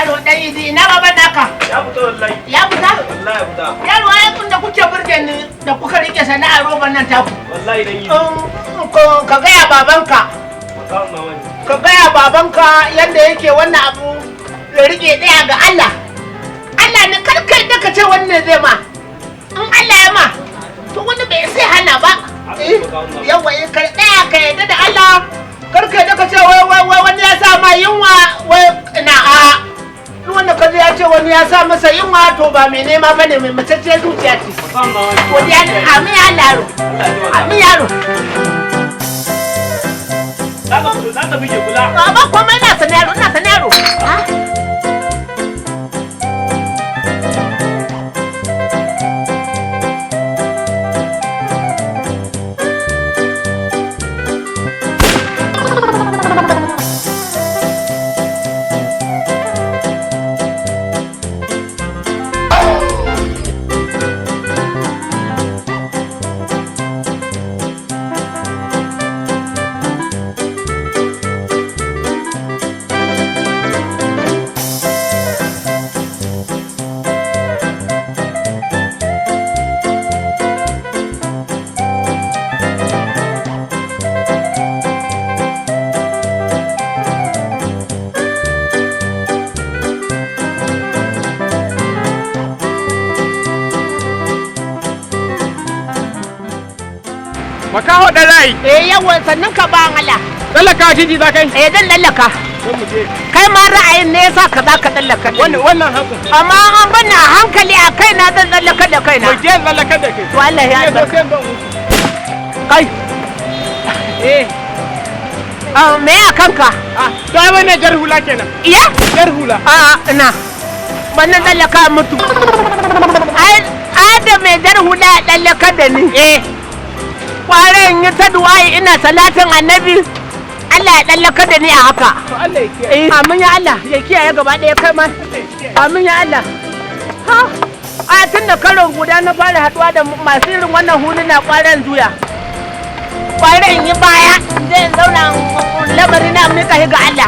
yaro dan idi ina baban naka ya fita wallahi ya fita wallahi ya fita yaro ai kun da kuke burge ni da kuka rike sana'ar roban nan taku wallahi dan idi ka gaya babanka ka gaya babanka yanda yake wannan abu ya rike daya ga Allah Allah ne karkai da ka ce wannan zai ma in Allah ya ma to wani bai sai hana ba yawa ka daya ka yadda da Allah karkai da ka ce wai wani ya sa ma yunwa wai na a wanda kaje ya ce wani ya sa masa yunwa to ba mai nema bane mai matacce zuciya ce godiya ne amin ya yaro amin yaro za ka bige kula ba komai na sanaro Makaho da rai. Yawan sannan ka ba Allah. Lallaka jiji za kai? Dan lallaka. Kai ma ra'ayin ne yasa ka za ka lallaka. Wannan haka. Amma an bani a hankali a kaina zan lallaka da kaina. Mu je lallaka da kai. To Allah ya albarka. Kai. Me ya kanka? To ai wannan jar hula kenan. Iya? Jar hula. Ina. Wannan lallaka mutu. Ai da mai jar hula lallaka da ni. Kwaren yi ta duwaye ina salatin annabi Allah ya ɗallaka da ni a haka. Amin ya Allah ya kiyaye gaba ɗaya kai ma. Amin ya Allah. A tun da karon guda na fara haɗuwa da masu irin wannan huluna kwaren juya. Kwaren yi baya zai zauna lamari na amurka ga Allah.